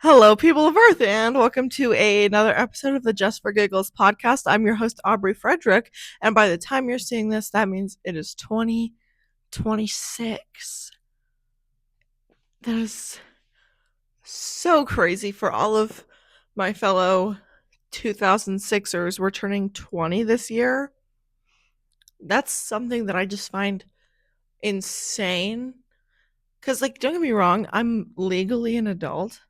Hello, people of Earth, and welcome to another episode of the Just for Giggles podcast. I'm your host, Aubrey Friedrich, and by the time you're seeing this, that means it is 2026. That is so crazy for all of my fellow 2006ers. We're turning 20 this year. That's something that I just find insane. Because, like, don't get me wrong, I'm legally an adult,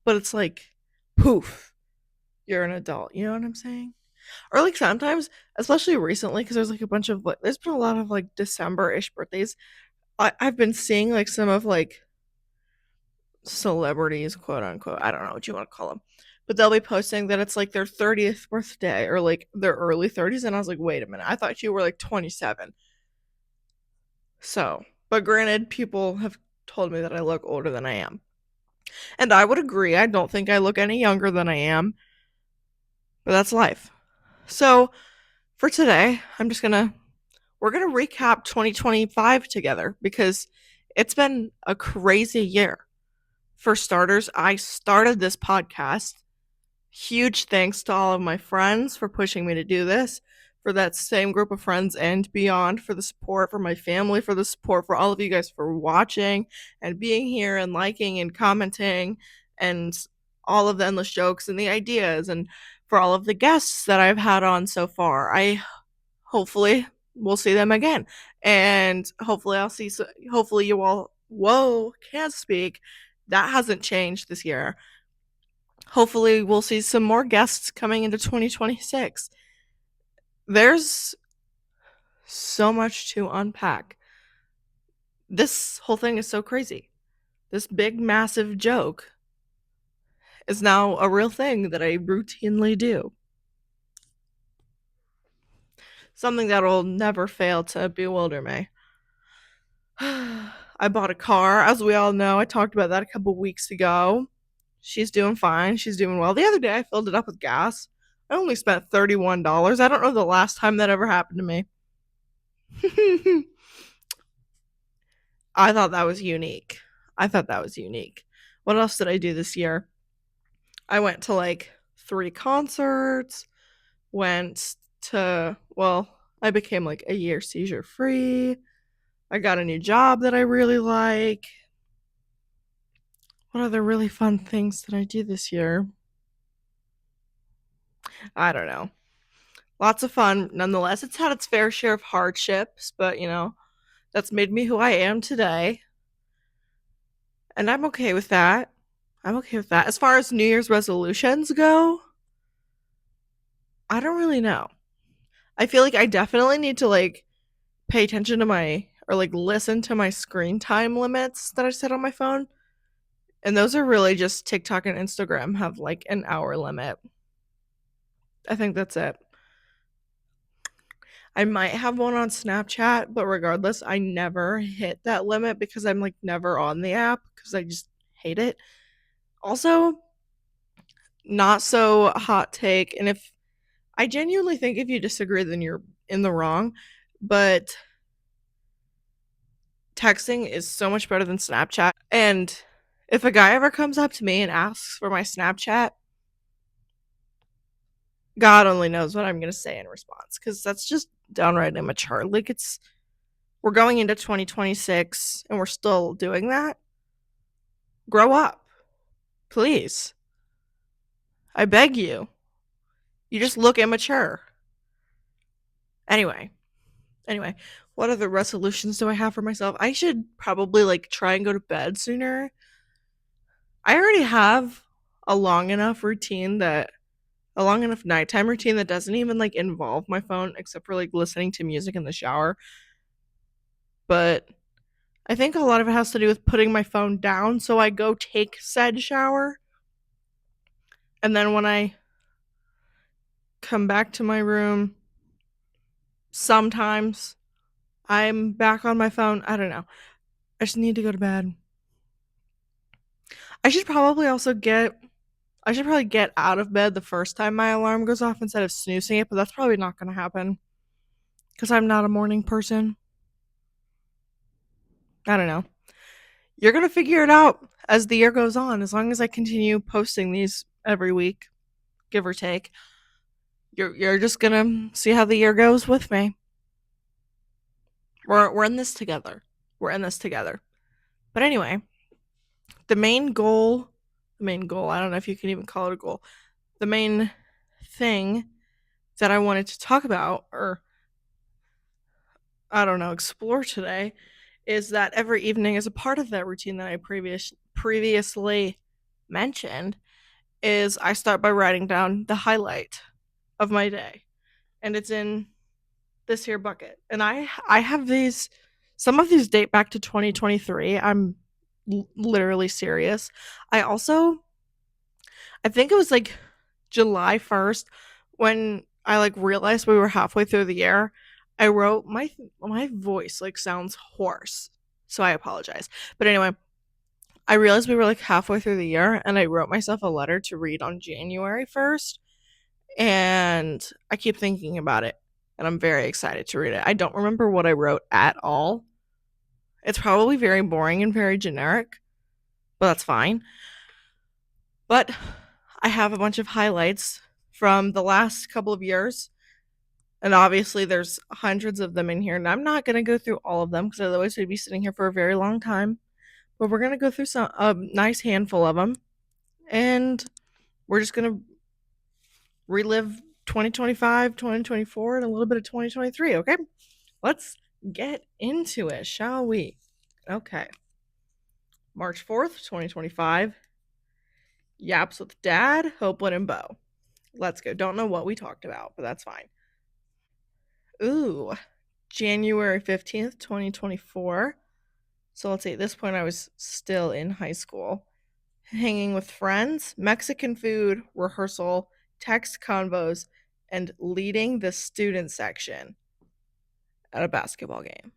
but it's like, poof, you're an adult. You know what I'm saying? Or like sometimes, especially recently, because there's like a bunch of like, there's been a lot of like December-ish birthdays. I've been seeing like some of like celebrities, quote unquote. I don't know what you want to call them, but they'll be posting that it's like their 30th birthday or like their early 30s, and I was like, wait a minute, I thought you were like 27. So, but granted, people have told me that I look older than I am, and I would agree. I don't think I look any younger than I am, but that's life. So for today, we're gonna recap 2025 together because it's been a crazy year. For starters, I started this podcast. Huge thanks to all of my friends for pushing me to do this, for that same group of friends and beyond, for the support, for my family, for the support, for all of you guys for watching and being here and liking and commenting and all of the endless jokes and the ideas, and for all of the guests that I've had on so far. I hopefully we'll see them again, and hopefully you all, whoa, can't speak, that hasn't changed this year. Hopefully we'll see some more guests coming into 2026. There's so much to unpack. This whole thing is so crazy. This big massive joke is now a real thing that I routinely do. Something that will never fail to bewilder me. I bought a car, as we all know. I talked about that a couple weeks ago. She's doing fine. She's doing well. The other day, I filled it up with gas. I only spent $31. I don't know the last time that ever happened to me. I thought that was unique. What else did I do this year? I went to like 3 concerts, I became like a year seizure free. I got a new job that I really like. What other really fun things did I do this year? I don't know. Lots of fun nonetheless. It's had its fair share of hardships, but that's made me who I am today. And I'm okay with that. As far as New Year's resolutions go, I don't really know. I feel like I definitely need to like pay attention to my or like listen to my screen time limits that I set on my phone. And those are really just TikTok and Instagram have like an hour limit. I think that's it. I might have one on Snapchat, but regardless, I never hit that limit because I'm like never on the app because I just hate it. Also, not so hot take, and if I genuinely think if you disagree, then you're in the wrong, but texting is so much better than Snapchat. And if a guy ever comes up to me and asks for my Snapchat, God only knows what I'm going to say in response because that's just downright immature. Like, we're going into 2026 and we're still doing that. Grow up, please. I beg you. You just look immature. Anyway, what other resolutions do I have for myself? I should probably like try and go to bed sooner. I already have a long enough nighttime routine that doesn't even like involve my phone except for like listening to music in the shower. But I think a lot of it has to do with putting my phone down so I go take said shower. And then when I come back to my room, sometimes I'm back on my phone. I don't know. I just need to go to bed. I should probably also get I should probably get out of bed the first time my alarm goes off instead of snoozing it, but that's probably not going to happen because I'm not a morning person. I don't know. You're going to figure it out as the year goes on, as long as I continue posting these every week, give or take, you're just gonna see how the year goes with me. We're in this together. We're in this together. But anyway, the main goal, I don't know if you can even call it a goal. The main thing that I wanted to talk about, or I don't know, explore today, is that every evening, as a part of that routine that I previously mentioned, is I start by writing down the highlight of my day, and it's in this here bucket. And I have these. Some of these date back to 2023. I'm literally serious. I also, I think it was like July 1st when I like realized we were halfway through the year. I wrote my voice like sounds hoarse, so I apologize. But anyway, I realized we were like halfway through the year, and I wrote myself a letter to read on January 1st, and I keep thinking about it, and I'm very excited to read it. I don't remember what I wrote at all. It's probably very boring and very generic, but that's fine. But I have a bunch of highlights from the last couple of years, and obviously there's hundreds of them in here, and I'm not going to go through all of them because otherwise we'd be sitting here for a very long time. But we're going to go through some a nice handful of them, and we're just going to relive 2025, 2024, and a little bit of 2023, okay? Let's get into it, shall we? Okay. March 4th, 2025. Yaps with Dad, Hopewood, and Bo. Let's go. Don't know what we talked about, but that's fine. Ooh, January 15th, 2024. So let's see, at this point I was still in high school. Hanging with friends, Mexican food, rehearsal, text convos, and leading the student section at a basketball game.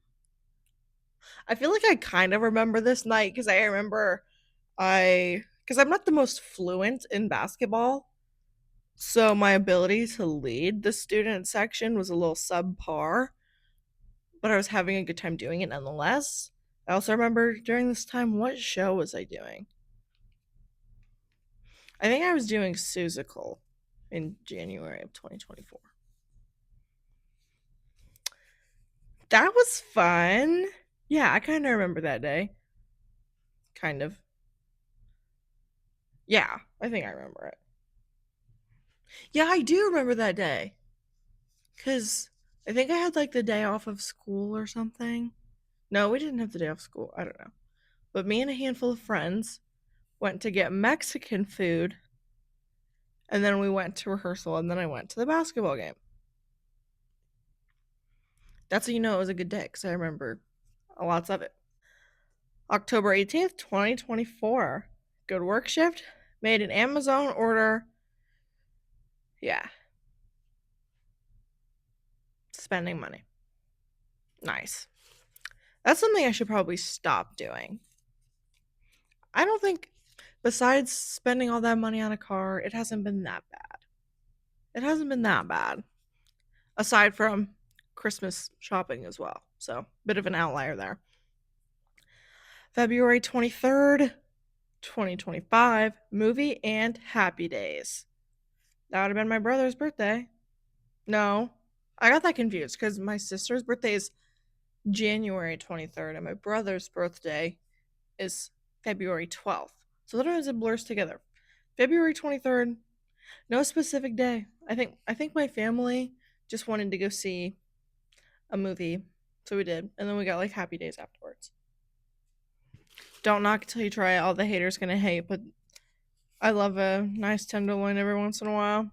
I feel like I kind of remember this night because I remember because I'm not the most fluent in basketball. So my ability to lead the student section was a little subpar, but I was having a good time doing it nonetheless. I also remember during this time, what show was I doing? I think I was doing Susical in January of 2024. That was fun. Yeah, I kind of remember that day. Kind of. Yeah, I think I remember it. Yeah, I do remember that day. Because I think I had like the day off of school or something. No, we didn't have the day off school. I don't know. But me and a handful of friends went to get Mexican food, and then we went to rehearsal, and then I went to the basketball game. That's how you know it was a good day, because I remember lots of it. October 18th, 2024. Good work shift. Made an Amazon order. Yeah. Spending money. Nice. That's something I should probably stop doing. I don't think, besides spending all that money on a car, it hasn't been that bad. It hasn't been that bad. Aside from Christmas shopping as well. So, bit of an outlier there. February 23rd, 2025, movie and Happy Days. That would have been my brother's birthday. No, I got that confused because my sister's birthday is January 23rd and my brother's birthday is February 12th. So literally it blurs together. February 23rd, no specific day. I think my family just wanted to go see a movie. So we did. And then we got like Happy Days afterwards. Don't knock till you try it. All the haters gonna hate, but I love a nice tenderloin every once in a while.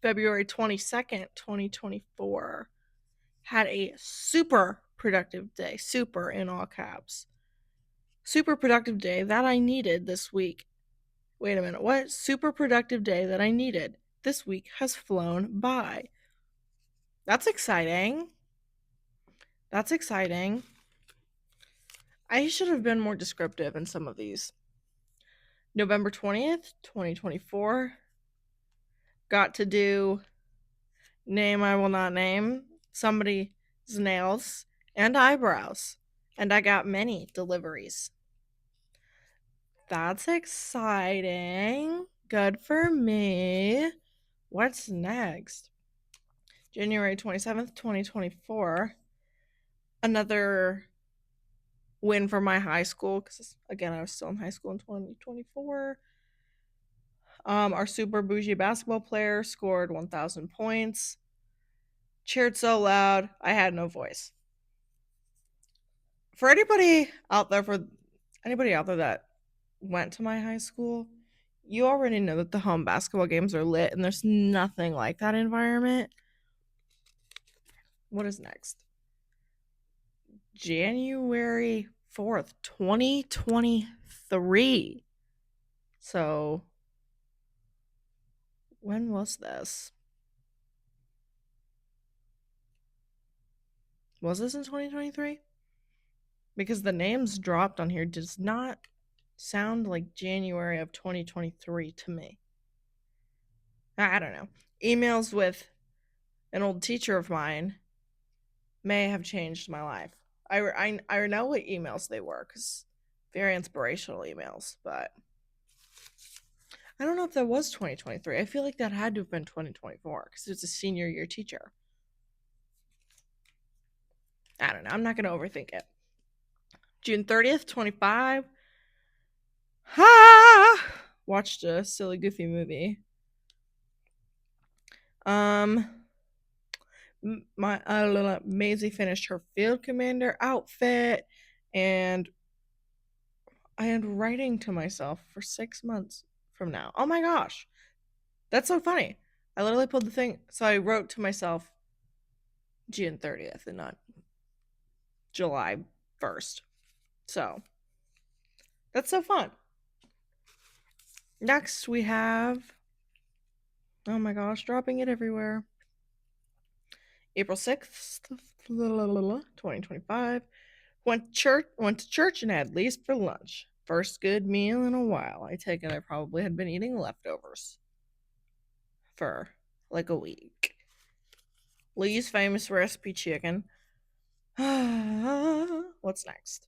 February 22nd, 2024. Had a super productive day. Super in all caps. Super productive day that I needed this week. Wait a minute. What? Super productive day that I needed this week has flown by. That's exciting. That's exciting. I should have been more descriptive in some of these. November 20th, 2024. Got to do name I will not name somebody's nails and eyebrows And I got many deliveries. That's exciting. Good for me. What's next? January 27th, 2024. Another win for my high school because, again, I was still in high school in 2024. Our super bougie basketball player scored 1,000 points. Cheered so loud, I had no voice. For anybody out there that went to my high school, you already know that the home basketball games are lit and there's nothing like that environment. What is next? January 4th, 2023. So, when was this? Was this in 2023? Because the names dropped on here does not sound like January of 2023 to me. I don't know. Emails with an old teacher of mine may have changed my life. I know what emails they were because very inspirational emails, but I don't know if that was 2023. I feel like that had to have been 2024 because it was a senior year teacher. I don't know. I'm not going to overthink it. June 30th, 25. Ha! Watched a silly, goofy movie. My Maisie finished her field commander outfit, and I had writing to myself for 6 months from now. Oh my gosh, that's so funny. I literally pulled the thing, so I wrote to myself June 30th and not July 1st. So that's so fun. Next, we have, oh my gosh, dropping it everywhere. April 6th, 2025. Went to church and had least for lunch. First good meal in a while. I take it I probably had been eating leftovers for like a week. Lee's famous recipe chicken. What's next?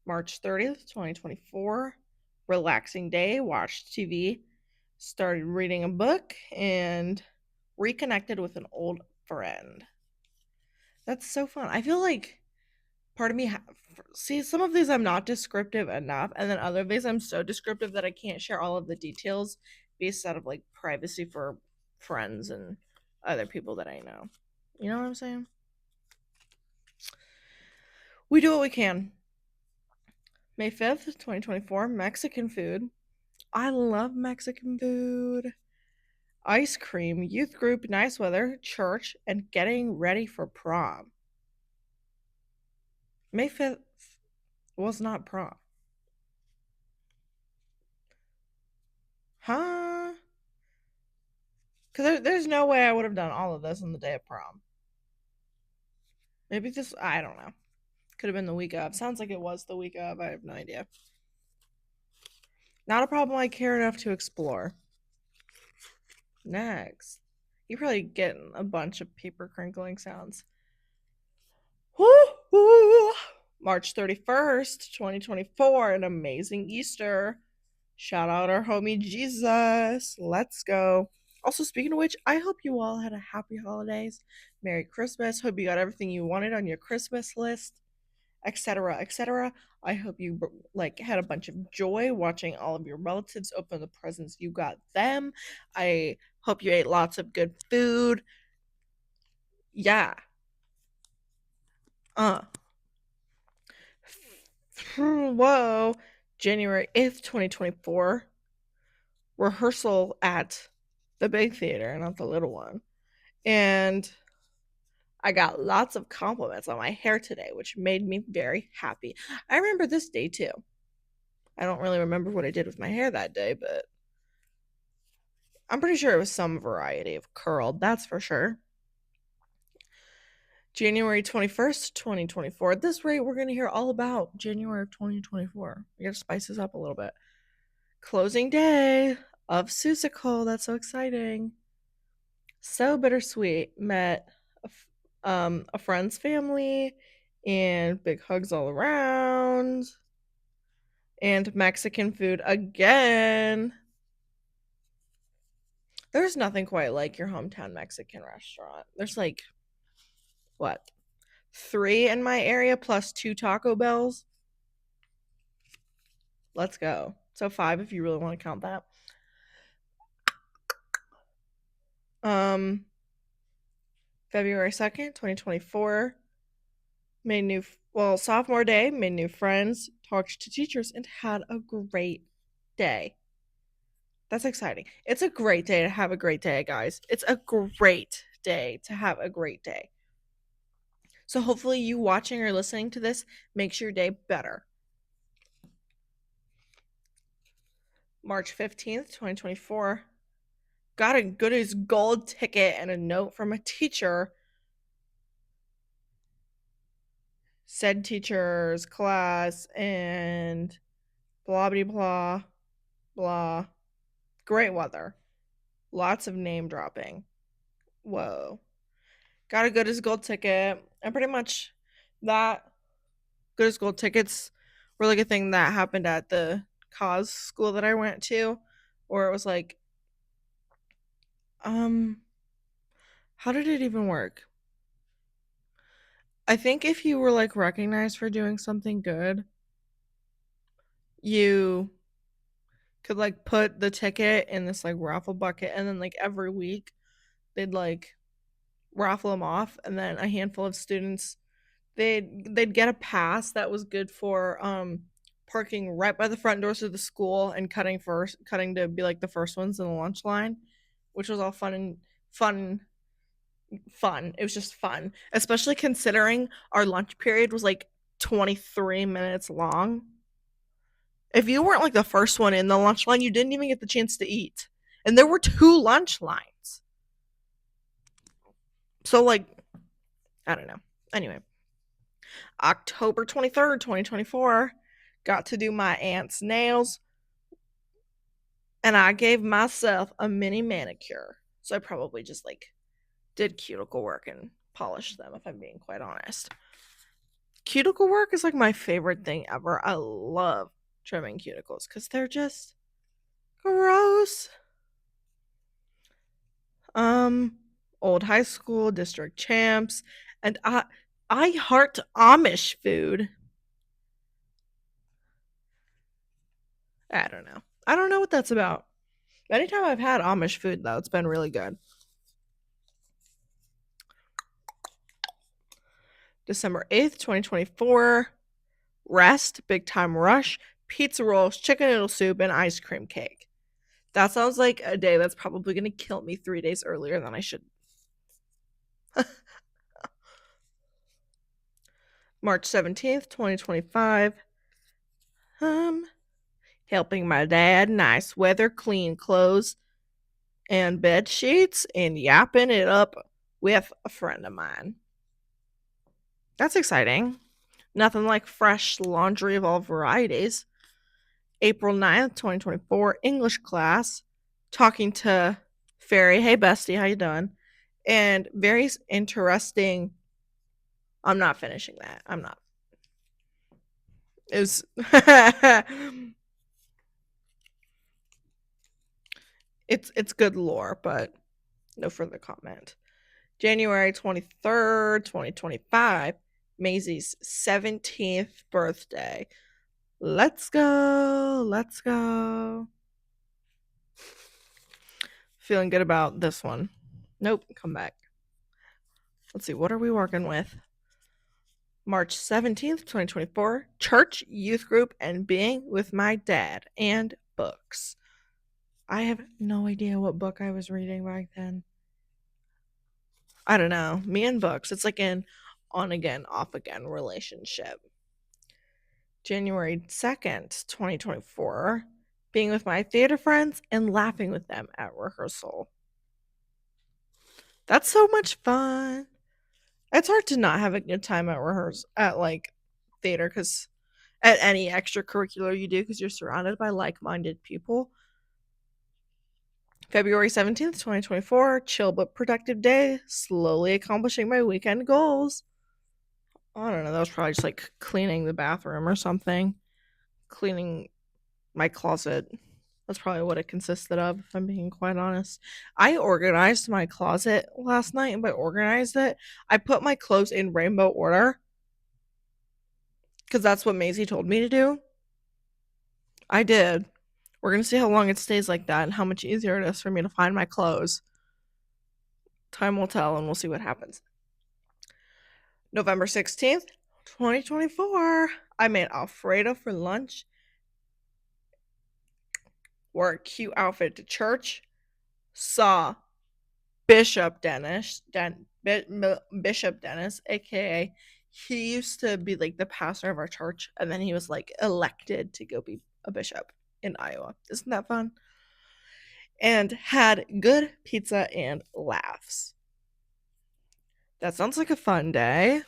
March 30th, 2024. Relaxing day. Watched TV. Started reading a book and reconnected with an old friend. That's so fun. I feel like part of me see some of these I'm not descriptive enough, and then other of these I'm so descriptive that I can't share all of the details based out of like privacy for friends and other people that I know. You know what I'm saying? We do what we can. May 5th, 2024. Mexican food. I love Mexican food. Ice cream, youth group, nice weather, church, and getting ready for prom. May 5th was not prom. Huh? Because there's no way I would have done all of this on the day of prom. Maybe this, I don't know. Could have been the week of. Sounds like it was the week of. I have no idea. Not a problem I care enough to explore. Next. You probably get a bunch of paper crinkling sounds. Woo-hoo! March 31st, 2024, an amazing Easter. Shout out our homie Jesus. Let's go. Also, speaking of which, I hope you all had a happy holidays. Merry Christmas. Hope you got everything you wanted on your Christmas list, etc., etc. I hope you like had a bunch of joy watching all of your relatives open the presents you got them. I hope you ate lots of good food. Yeah. Uh. Whoa. January 8th, 2024. Rehearsal at the big theater, not the little one. And I got lots of compliments on my hair today, which made me very happy. I remember this day too. I don't really remember what I did with my hair that day, but I'm pretty sure it was some variety of curled, that's for sure. January 21st, 2024. At this rate, we're going to hear all about January of 2024. We got to spice this up a little bit. Closing day of Seussical. That's so exciting. So bittersweet. Met a friend's family And big hugs all around. And Mexican food again. There's nothing quite like your hometown Mexican restaurant. There's like, what, 3 in my area plus 2 Taco Bells? Let's go. So 5 if you really want to count that. Um, February 2nd, 2024. Sophomore day, made new friends, talked to teachers, and had a great day. That's exciting. It's a great day to have a great day, guys. It's a great day to have a great day. So hopefully you watching or listening to this makes your day better. March 15th, 2024. Got a goodies gold ticket and a note from a teacher. Said teacher's class and blah blah blah blah. Great weather. Lots of name dropping. Whoa. Got a good as gold ticket. And pretty much that good as gold tickets were like a thing that happened at the cause school that I went to, where it was like, how did it even work? I think if you were like recognized for doing something good, you could like put the ticket in this like raffle bucket, and then like every week they'd like raffle them off, and then a handful of students they'd get a pass that was good for parking right by the front doors of the school and cutting to be like the first ones in the lunch line, which was all fun. It was just fun, especially considering our lunch period was like 23 minutes long. If you weren't like the first one in the lunch line, you didn't even get the chance to eat. And there were 2 lunch lines. So like, I don't know. Anyway, October 23rd, 2024, got to do my aunt's nails, and I gave myself a mini manicure. So I probably just like did cuticle work and polished them, if I'm being quite honest. Cuticle work is like my favorite thing ever. I love trimming cuticles because they're just gross. Um, Old high school, district champs, and I heart Amish food. I don't know. I don't know what that's about. Anytime I've had Amish food though, it's been really good. December 8th, 2024. Rest, big time rush, pizza rolls, chicken noodle soup, and ice cream cake. That sounds like a day that's probably going to kill me 3 days earlier than I should. March 17th, 2025. Um, Helping my dad, nice weather, clean clothes and bed sheets, and yapping it up with a friend of mine. That's exciting. Nothing like fresh laundry of all varieties. April 9th, 2024, English class, talking to Fairy. Hey, bestie, how you doing? And very interesting. I'm not finishing that. I'm not. It was it's good lore, but no further comment. January 23rd, 2025, Maisie's 17th birthday. Let's go. Let's go. Feeling good about this one. Nope, come back. Let's see, what are we working with? March 17th, 2024, church, youth group, and being with my dad, and books. I have no idea what book I was reading back then. I don't know. Me and books. It's like an on again, off again relationship. January 2nd, 2024, being with my theater friends and laughing with them at rehearsal. That's so much fun. It's hard to not have a good time at rehearsal, at like theater, because at any extracurricular you do, because you're surrounded by like-minded people. February 17th, 2024, chill but productive day, slowly accomplishing my weekend goals. I don't know. That was probably just like cleaning the bathroom or something. Cleaning my closet. That's probably what it consisted of, if I'm being quite honest. I organized my closet last night, and by organized it, I put my clothes in rainbow order because that's what Maisie told me to do. I did. We're gonna see how long it stays like that and how much easier it is for me to find my clothes. Time will tell, and we'll see what happens. November 16th, 2024. I made Alfredo for lunch. Wore a cute outfit to church. Saw Bishop Dennis, aka he used to be like the pastor of our church, and then he was like elected to go be a bishop in Iowa. Isn't that fun? And had good pizza and laughs. That sounds like a fun day.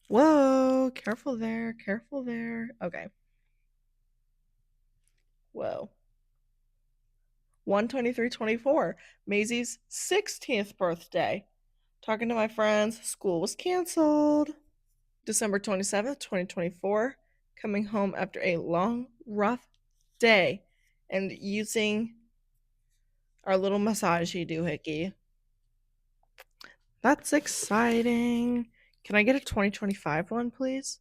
Whoa, careful there, careful there. Okay. Whoa. 1/23/24, Maisie's 16th birthday. Talking to my friends, school was canceled. December 27th, 2024, coming home after a long, rough day and using our little massagey doohickey. That's exciting. Can I get a 2025 one, please?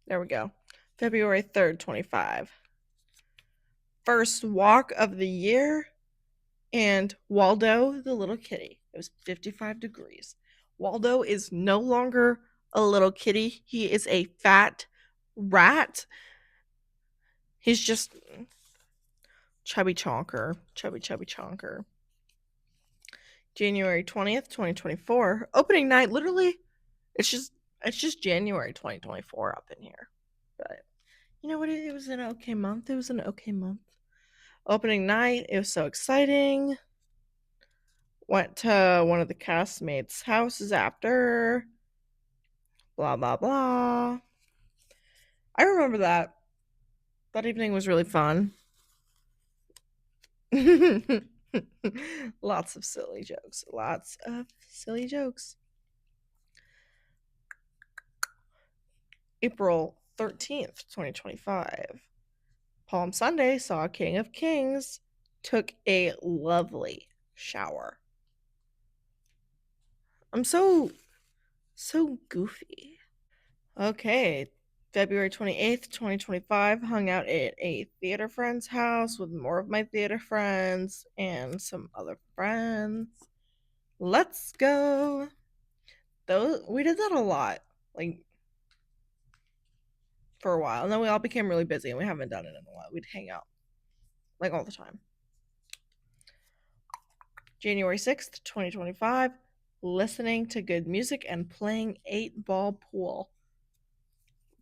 There we go. February 3rd, 25. First walk of the year, and Waldo the little kitty. It was 55 degrees. Waldo is no longer a little kitty. He is a fat rat. He's just chubby chonker. Chubby chonker. January 20th, 2024. Opening night, literally, it's just January 2024 up in here. But you know what? It was an okay month. It was an okay month. Opening night, it was so exciting. Went to one of the castmates' houses after. Blah, blah, blah. I remember that. That evening was really fun. Lots of silly jokes. Lots of silly jokes. April 13th, 2025. Palm Sunday saw King of Kings. Took a lovely shower. I'm so goofy. Okay. February 28th, 2025, hung out at a theater friend's house with more of my theater friends and some other friends. Let's go. We did that a lot, like for a while. And then we all became really busy and we haven't done it in a while. We'd hang out like all the time. January 6th, 2025, listening to good music and playing 8-ball pool.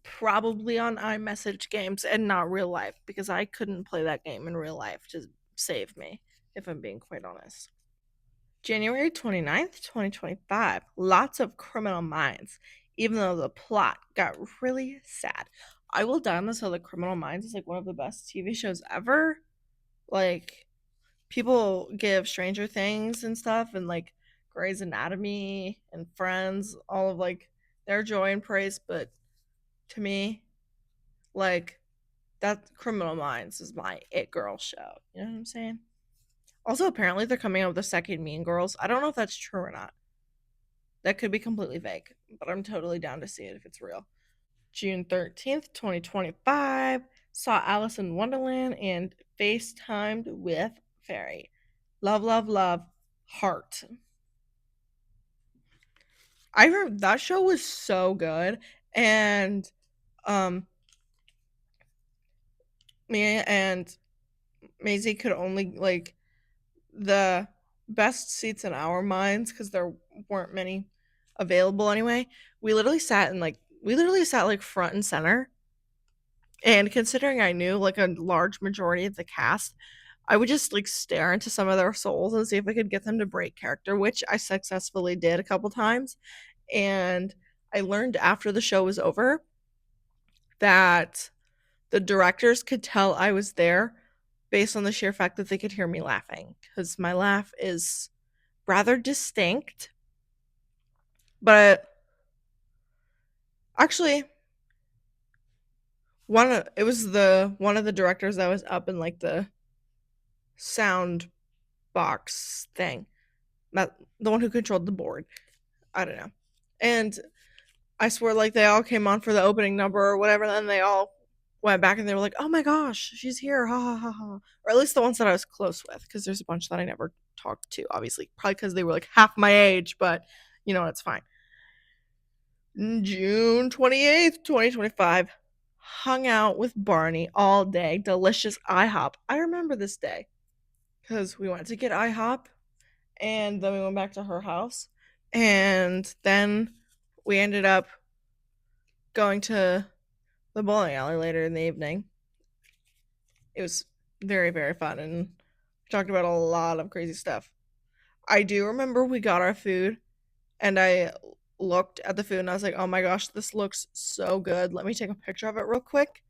Probably on iMessage games and not real life, because I couldn't play that game in real life to save me, if I'm being quite honest. January 29th, 2025, lots of Criminal Minds, even though the plot got really sad. I will die on this hill that Criminal Minds is like one of the best TV shows ever. Like, people give Stranger Things and stuff and like Grey's Anatomy and Friends all of like their joy and praise, but to me, like, that Criminal Minds is my it girl show. You know what I'm saying? Also, apparently they're coming out with a second Mean Girls. I don't know if that's true or not. That could be completely vague, but I'm totally down to see it if it's real. June 13th, 2025, saw Alice in Wonderland and FaceTimed with Fairy. Love, love, love, heart. I heard that show was so good, and me and Maisie could only like the best seats in our minds because there weren't many available anyway. We literally sat like front and center. And considering I knew like a large majority of the cast, I would just like stare into some of their souls and see if I could get them to break character, which I successfully did a couple times. And I learned after the show was over that the directors could tell I was there based on the sheer fact that they could hear me laughing, because my laugh is rather distinct. But actually, it was the one of the directors that was up in like the sound box thing. Not the one who controlled the board. I don't know. And I swear, like, they all came on for the opening number or whatever, and then they all went back and they were like, oh my gosh, she's here, ha ha ha ha. Or at least the ones that I was close with, because there's a bunch that I never talked to, obviously. Probably because they were like half my age, but you know, it's fine. June 28th, 2025. Hung out with Barney all day. Delicious IHOP. I remember this day because we went to get IHOP and then we went back to her house. And then we ended up going to the bowling alley later in the evening. It was very, very fun and we talked about a lot of crazy stuff. I do remember we got our food and I looked at the food and I was like, oh my gosh, this looks so good. Let me take a picture of it real quick.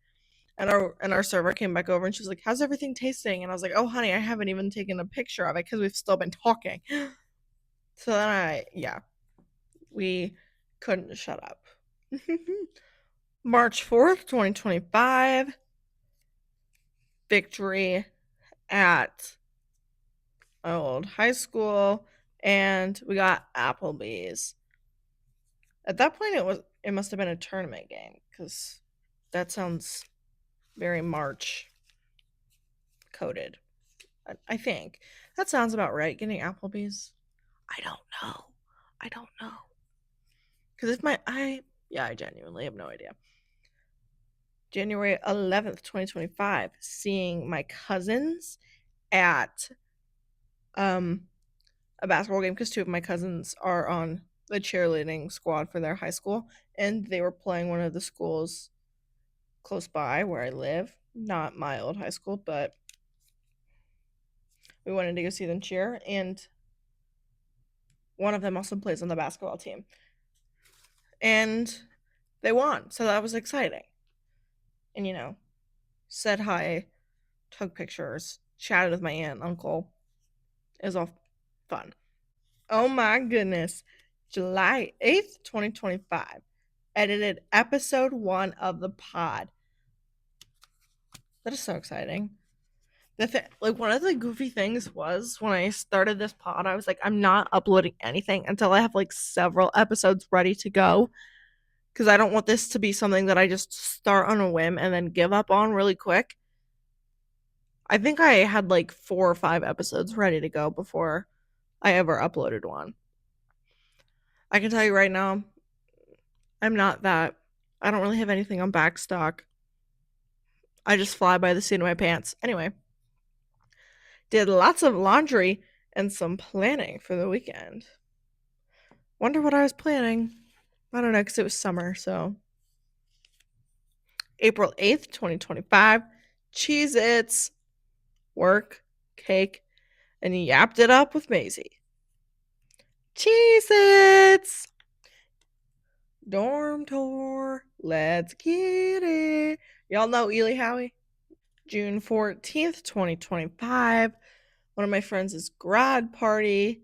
And our server came back over and she was like, how's everything tasting? And I was like, oh honey, I haven't even taken a picture of it because we've still been talking. So then we couldn't shut up. March 4th, 2025. Victory at my old high school. And we got Applebee's. At that point, it must have been a tournament game because that sounds very March coded. I think that sounds about right. Getting Applebee's. I don't know. Because if I genuinely have no idea. January 11th, 2025, seeing my cousins at a basketball game because two of my cousins are on the cheerleading squad for their high school and they were playing one of the schools close by where I live. Not my old high school, but we wanted to go see them cheer, and one of them also plays on the basketball team. And they won, so that was exciting. And you know, said hi, took pictures, chatted with my aunt and uncle. It was all fun. Oh my goodness. July 8th, 2025. Edited episode 1 of the pod. That is so exciting. Like one of the goofy things was when I started this pod, I was like, I'm not uploading anything until I have like several episodes ready to go. Because I don't want this to be something that I just start on a whim and then give up on really quick. I think I had like 4 or 5 episodes ready to go before I ever uploaded one. I can tell you right now, I'm not that. I don't really have anything on backstock. I just fly by the seat of my pants. Anyway, did lots of laundry and some planning for the weekend. Wonder what I was planning. I don't know, because it was summer, so. April 8th, 2025. Cheez-Its. Work, cake, and yapped it up with Maisie. Cheez-Its! Dorm tour. Let's get it. Y'all know Ely Howie? June 14th, 2025. One of my friends' grad party,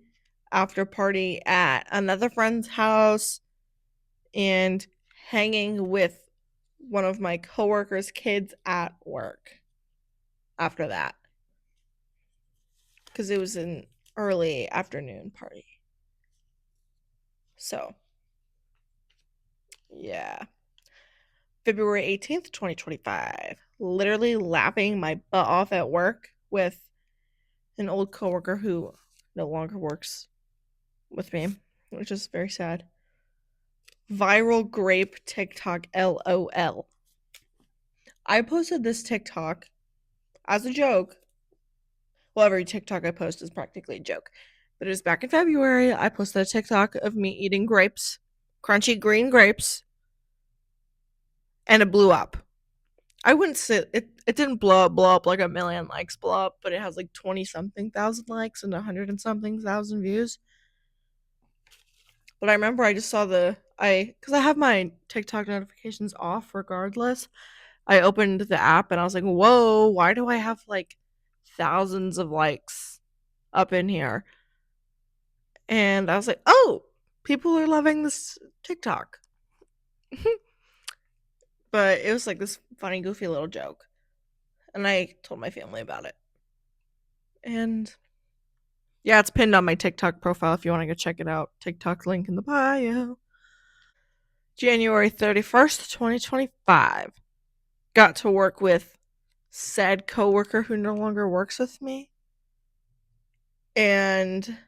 after party at another friend's house, and hanging with one of my coworkers' kids at work after that. Because it was an early afternoon party. So, yeah. February 18th, 2025. Literally laughing my butt off at work with an old coworker who no longer works with me, which is very sad. Viral grape TikTok LOL. I posted this TikTok as a joke. Well, every TikTok I post is practically a joke. But it was back in February. I posted a TikTok of me eating grapes, crunchy green grapes, and it blew up. I wouldn't say it didn't blow up like a million likes blow up, but it has like 20 something thousand likes and 100 and something thousand views. But I remember I just saw because I have my TikTok notifications off regardless. I opened the app and I was like, whoa, why do I have like thousands of likes up in here? And I was like, oh, people are loving this TikTok. But it was like this funny, goofy little joke. And I told my family about it. And yeah, it's pinned on my TikTok profile if you want to go check it out. TikTok link in the bio. January 31st, 2025. Got to work with said coworker who no longer works with me. And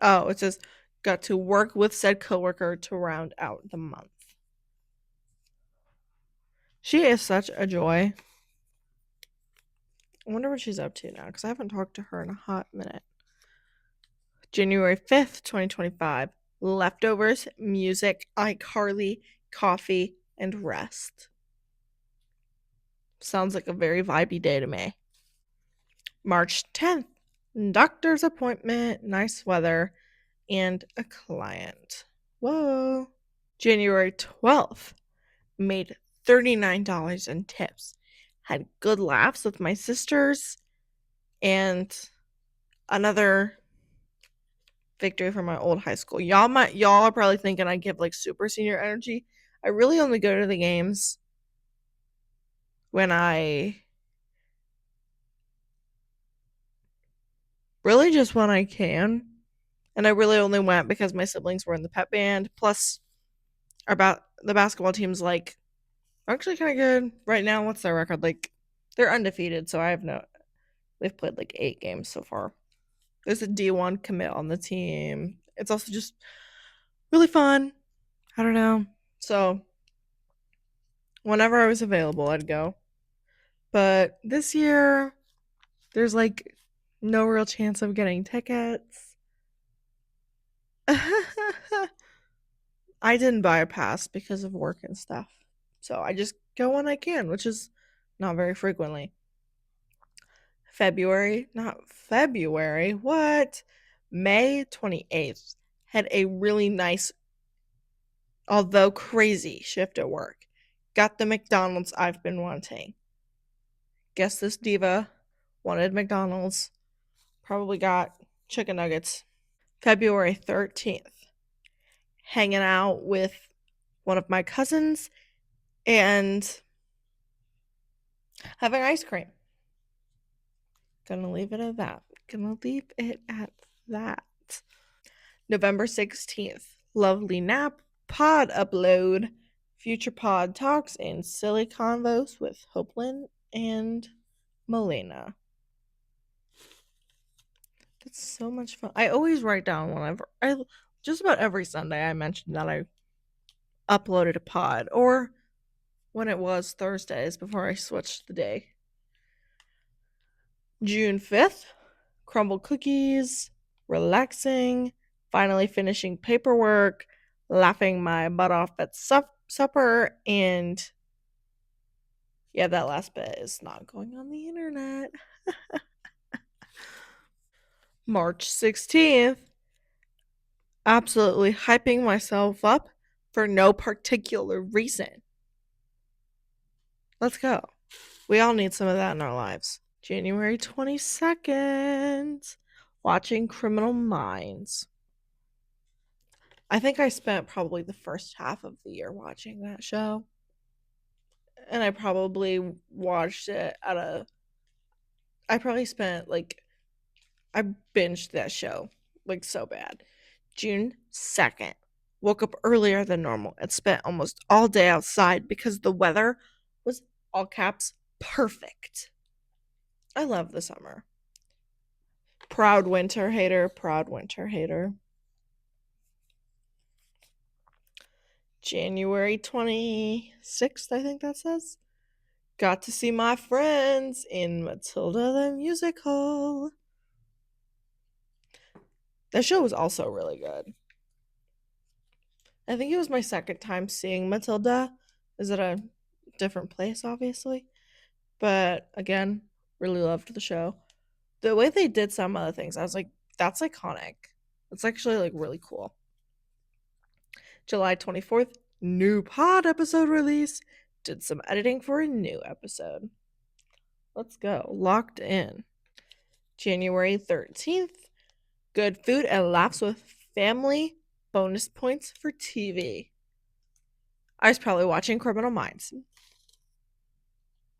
it says got to work with said coworker to round out the month. She is such a joy. I wonder what she's up to now because I haven't talked to her in a hot minute. January 5th, 2025. Leftovers, music, iCarly, coffee, and rest. Sounds like a very vibey day to me. March 10th. Doctor's appointment, nice weather, and a client. Whoa. January 12th. Made $39 in tips. Had good laughs with my sisters and another victory from my old high school. Y'all are probably thinking I give like super senior energy. I really only go to the games when I really just when I can. And I really only went because my siblings were in the pep band. Plus, the basketball team's like actually kind of good right now. What's their record? Like they're undefeated, so I have no. They've played like 8 games so far. There's a D1 commit on the team. It's also just really fun. I don't know. So whenever I was available, I'd go. But this year, there's like no real chance of getting tickets. I didn't buy a pass because of work and stuff. So I just go when I can, which is not very frequently. Not February, what? May 28th had a really nice, although crazy, shift at work. Got the McDonald's I've been wanting. Guess this diva wanted McDonald's. Probably got chicken nuggets. February 13th, hanging out with one of my cousins and having ice cream. Gonna leave it at that. November 16th, lovely nap, pod upload, future pod talks, and silly convos with Hopeland and Melena. That's so much fun. I always write down just about every Sunday I mentioned that I uploaded a pod, or when it was Thursdays before I switched the day. June 5th, crumble cookies, relaxing, finally finishing paperwork, laughing my butt off at supper, and yeah, that last bit is not going on the internet. March 16th, absolutely hyping myself up for no particular reason. Let's go. We all need some of that in our lives. January 22nd, watching Criminal Minds. I think I spent probably the first half of the year watching that show. And I probably watched it I probably spent I binged that show like so bad. June 2nd. Woke up earlier than normal and spent almost all day outside because the weather was, all caps, perfect. I love the summer. Proud winter hater, proud winter hater. January 26th, I think that says. Got to see my friends in Matilda the Musical. That show was also really good. I think it was my second time seeing Matilda. Is it a different place, obviously? But again, really loved the show. The way they did some other things, I was like, that's iconic. It's actually like really cool. July 24th, new pod episode release. Did some editing for a new episode. Let's go. Locked in. January 13th, good food and laughs with family Bonus points for TV. I was probably watching Criminal Minds.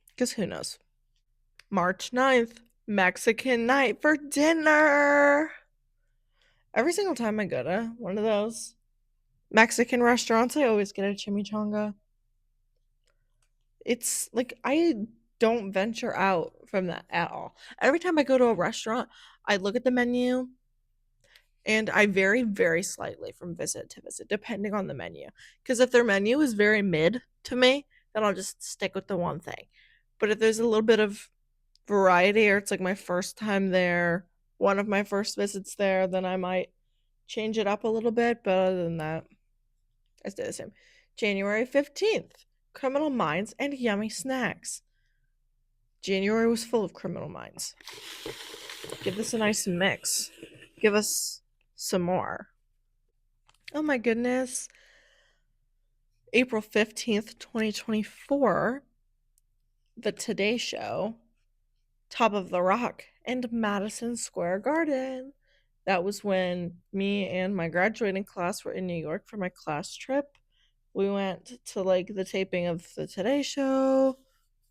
Because who knows? March 9th, Mexican night for dinner. Every single time I go to one of those Mexican restaurants, I always get a chimichanga. It's like I don't venture out from that at all. Every time I go to a restaurant, I look at the menu and I vary very slightly from visit to visit, depending on the menu. Because if their menu is very mid to me, then I'll just stick with the one thing. But if there's a little bit of variety, or it's like my first time there, one of my first visits there, then I might change it up a little bit. But other than that, I stay the same. January 15th, Criminal Minds and Yummy Snacks. January was full of Criminal Minds. Give this a nice mix. Give us some more. Oh my goodness. April 15th, 2024, The Today Show, Top of the Rock, and Madison Square Garden. That was when me and my graduating class were in New York for my class trip. We went to like the taping of The Today Show,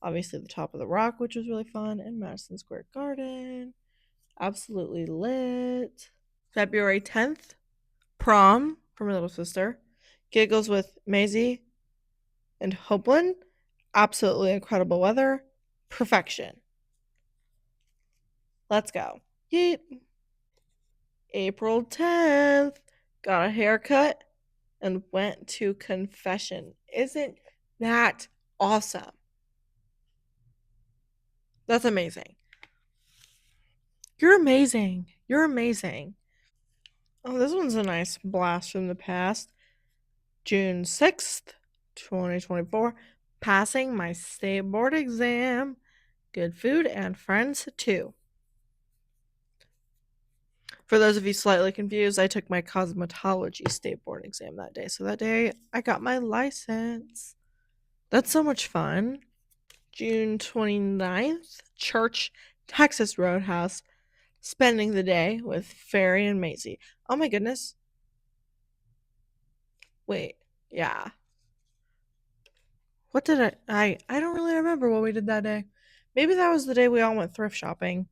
obviously the Top of the Rock, which was really fun, and Madison Square Garden. Absolutely lit. February 10th, prom for my little sister. Giggles with Maisie and Hopeland. Absolutely incredible weather. Perfection. Let's go. Yeet. April 10th, got a haircut and went to confession. Isn't that awesome? That's amazing. You're amazing. You're amazing. Oh, this one's a nice blast from the past. June 6th, 2024, passing my state board exam. Good food and friends too. For those of you slightly confused, I took my cosmetology state board exam that day. So that day I got my license. That's so much fun. June 29th, church, Texas Roadhouse, spending the day with Fairy and Maisie. Oh my goodness. Wait, yeah. What did I don't really remember what we did that day. Maybe that was the day we all went thrift shopping.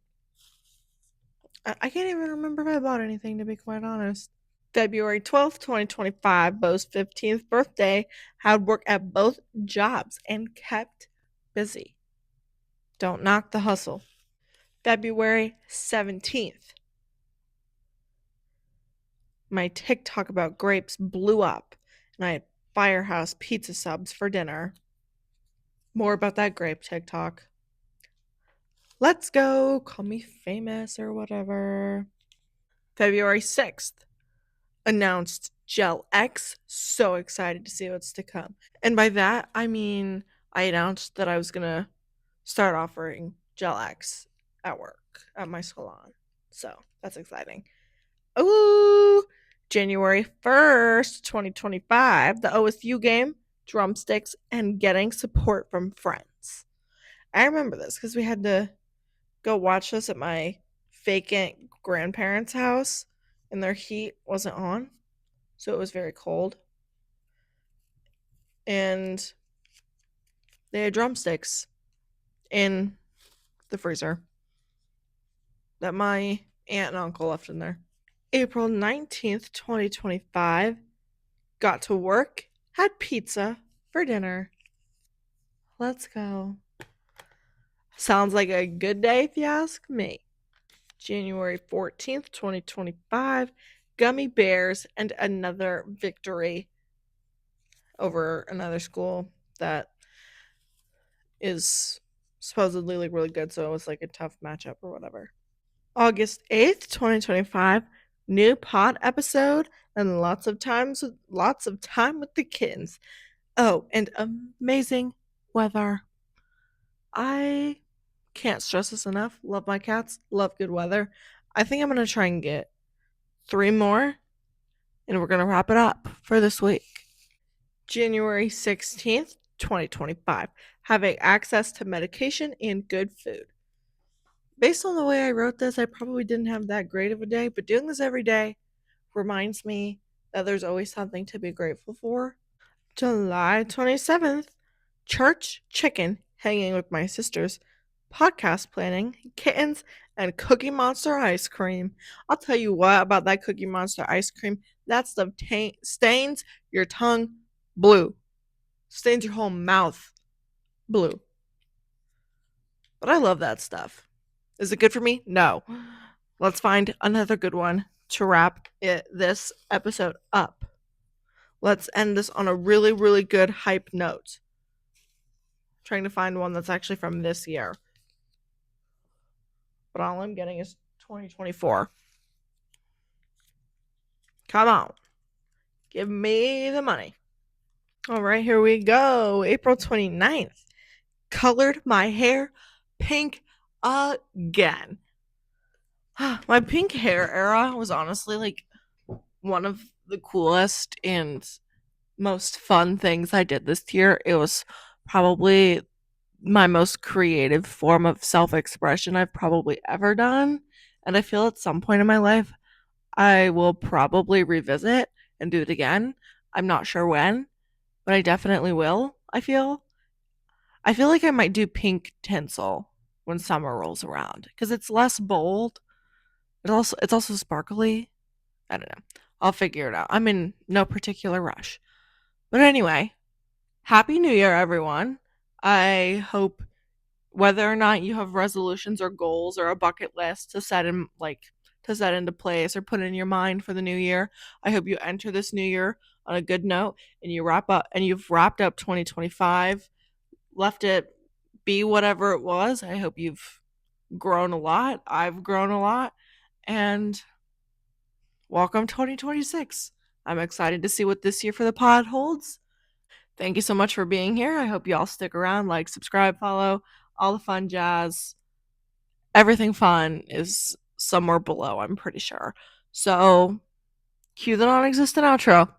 I can't even remember if I bought anything, to be quite honest. February 12th, 2025, Bo's 15th birthday, had work at both jobs and kept busy. Don't knock the hustle. February 17th, my TikTok about grapes blew up, and I had Firehouse pizza subs for dinner. More about that grape TikTok. Let's go. Call me famous or whatever. February 6th, announced Gel X. So excited to see what's to come. And by that, I mean I announced that I was going to start offering Gel X at work, at my salon. So that's exciting. Ooh, January 1st, 2025, the OSU game, drumsticks, and getting support from friends. I remember this because we had to go watch this at my vacant grandparents' house, and their heat wasn't on, so it was very cold. And they had drumsticks in the freezer that my aunt and uncle left in there. April 19th, 2025, got to work, had pizza for dinner. Let's go. Sounds like a good day if you ask me. January 14th, 2025, gummy bears and another victory over another school that is supposedly like really good, so it was like a tough matchup or whatever. August 8th, 2025, new pod episode and lots of time with the kittens. Oh, and amazing weather. I can't stress this enough. Love my cats, love good weather. I think I'm going to try and get 3 more, and we're going to wrap it up for this week. January 16th, 2025, having access to medication and good food. Based on the way I wrote this, I probably didn't have that great of a day, but doing this every day reminds me that there's always something to be grateful for. July 27th, church, chicken, hanging with my sisters, podcast planning, kittens, and Cookie Monster ice cream. I'll tell you what about that Cookie Monster ice cream. That stuff stains your tongue blue, stains your whole mouth blue. But I love that stuff. Is it good for me? No. Let's find another good one to wrap this episode up. Let's end this on a really, really good hype note. Trying to find one that's actually from this year. But all I'm getting is 2024. Come on. Give me the money. All right, here we go. April 29th. Colored my hair pink again. My pink hair era was honestly like one of the coolest and most fun things I did this year. It was probably my most creative form of self-expression I've probably ever done. And I feel at some point in my life, I will probably revisit and do it again. I'm not sure when, but I definitely will. I feel like I might do pink tinsel when summer rolls around because it's less bold. It's also sparkly. I don't know. I'll figure it out. I'm in no particular rush. But anyway, Happy New Year, everyone. I hope whether or not you have resolutions or goals or a bucket list to set into place or put in your mind for the new year, I hope you enter this new year on a good note and you've wrapped up 2025, left it be whatever it was. I hope you've grown a lot. I've grown a lot, and welcome 2026. I'm excited to see what this year for the pod holds. Thank you so much for being here. I hope you all stick around, like, subscribe, follow, all the fun jazz. Everything fun is somewhere below, I'm pretty sure. So, cue the non existent outro.